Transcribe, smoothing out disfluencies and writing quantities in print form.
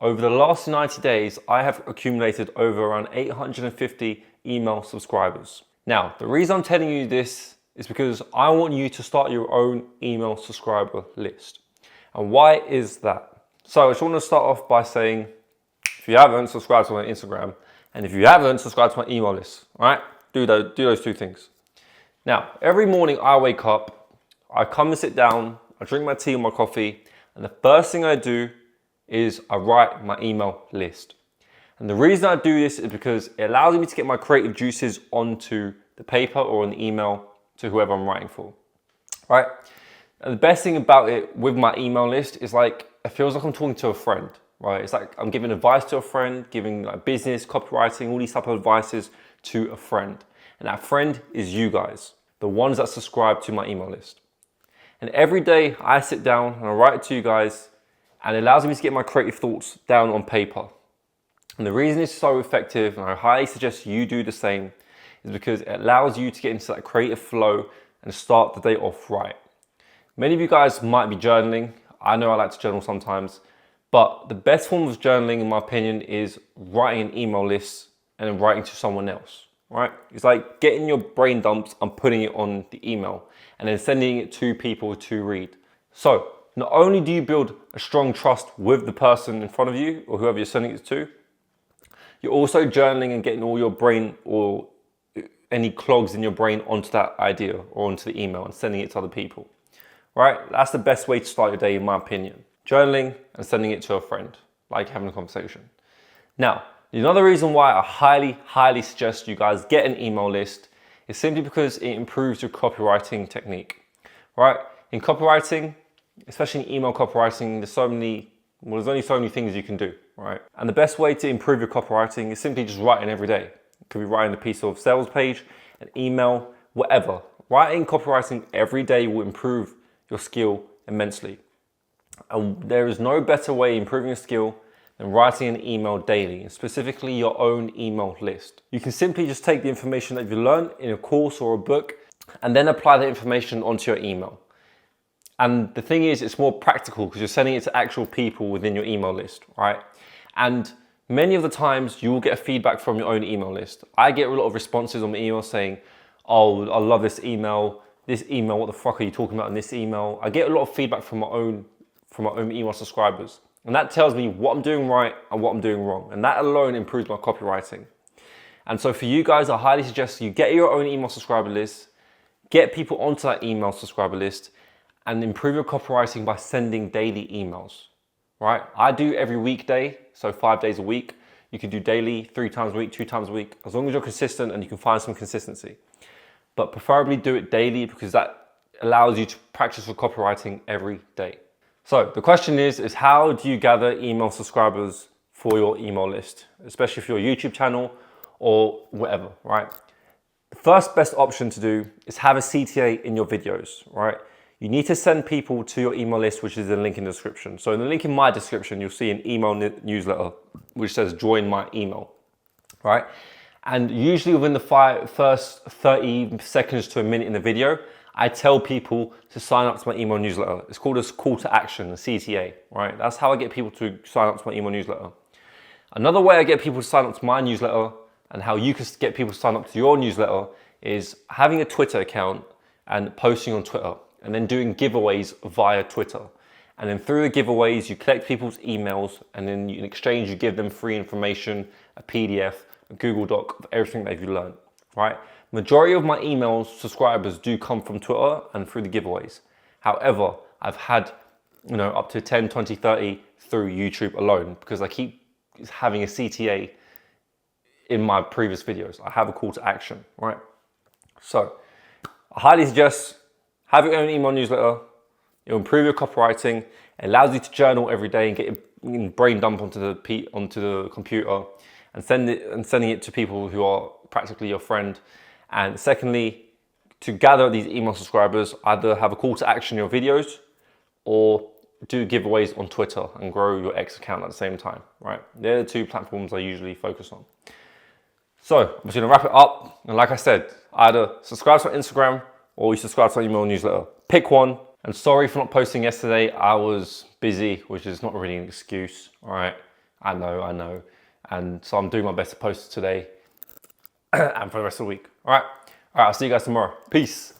Over the last 90 days, I have accumulated over around 850 email subscribers. Now, the reason I'm telling you this is because I want you to start your own email subscriber list. And why is that? So I just want to start off by saying, if you haven't subscribed to my Instagram, and if you haven't subscribed to my email list, all right, do those two things. Now, every morning I wake up, I come and sit down, I drink my tea and my coffee, and the first thing I do is I write my email list. And the reason I do this is because it allows me to get my creative juices onto the paper or an email to whoever I'm writing for, right? And the best thing about it with my email list is like, it feels like I'm talking to a friend, right? It's like I'm giving advice to a friend, giving like business, copywriting, all these type of advices to a friend. And that friend is you guys, the ones that subscribe to my email list. And every day I sit down and I write it to you guys, and it allows me to get my creative thoughts down on paper. And the reason it's so effective, and I highly suggest you do the same, is because it allows you to get into that creative flow and start the day off right. Many of you guys might be journaling. I know I like to journal sometimes, but the best form of journaling, in my opinion, is writing an email list and then writing to someone else, right? It's like getting your brain dumps and putting it on the email and then sending it to people to read. So not only do you build a strong trust with the person in front of you or whoever you're sending it to, you're also journaling and getting all your brain or any clogs in your brain onto that idea or onto the email and sending it to other people, right? That's the best way to start your day, in my opinion. Journaling and sending it to a friend, like having a conversation. Now, another reason why I highly suggest you guys get an email list is simply because it improves your copywriting technique, right? In copywriting, especially in email copywriting, there's only so many things you can do, right? And the best way to improve your copywriting is simply just writing every day. It could be writing a piece of sales page, an email, whatever. Writing copywriting every day will improve your skill immensely. And there is no better way of improving your skill than writing an email daily, and specifically your own email list. You can simply just take the information that you learned in a course or a book and then apply that information onto your email. And the thing is, it's more practical because you're sending it to actual people within your email list, right? And many of the times you will get a feedback from your own email list. I get a lot of responses on my email saying, oh, I love this email, what the fuck are you talking about in this email? I get a lot of feedback from my own email subscribers. And that tells me what I'm doing right and what I'm doing wrong. And that alone improves my copywriting. And so for you guys, I highly suggest you get your own email subscriber list, get people onto that email subscriber list, and improve your copywriting by sending daily emails, right? I do every weekday, so 5 days a week. You can do daily, 3 times a week, 2 times a week, as long as you're consistent and you can find some consistency. But preferably do it daily because that allows you to practice your copywriting every day. So the question is how do you gather email subscribers for your email list, especially for your YouTube channel or whatever, right? The first best option to do is have a CTA in your videos, right? You need to send people to your email list, which is the link in the description. So in the link in my description, you'll see an email newsletter, which says join my email, right? And usually within the first 30 seconds to a minute in the video, I tell people to sign up to my email newsletter. It's called a call to action, a CTA, right? That's how I get people to sign up to my email newsletter. Another way I get people to sign up to my newsletter and how you can get people to sign up to your newsletter is having a Twitter account and posting on Twitter, and then doing giveaways via Twitter. And then through the giveaways, you collect people's emails, and then in exchange, you give them free information, a PDF, a Google Doc of everything that you've learned, right? Majority of my email subscribers do come from Twitter and through the giveaways. However, I've had, up to 10, 20, 30 through YouTube alone because I keep having a CTA in my previous videos. I have a call to action, right? So I highly suggest have your own email newsletter. It'll improve your copywriting. It allows you to journal every day and get your brain dump onto the computer and sending it to people who are practically your friend. And secondly, to gather these email subscribers, either have a call to action in your videos or do giveaways on Twitter and grow your X account at the same time, right? They're the 2 platforms I usually focus on. So I'm just gonna wrap it up. And like I said, either subscribe to my Instagram or you subscribe to my email newsletter. Pick one. And sorry for not posting yesterday. I was busy, which is not really an excuse, all right? I know. And so I'm doing my best to post today and for the rest of the week. All right, I'll see you guys tomorrow. Peace.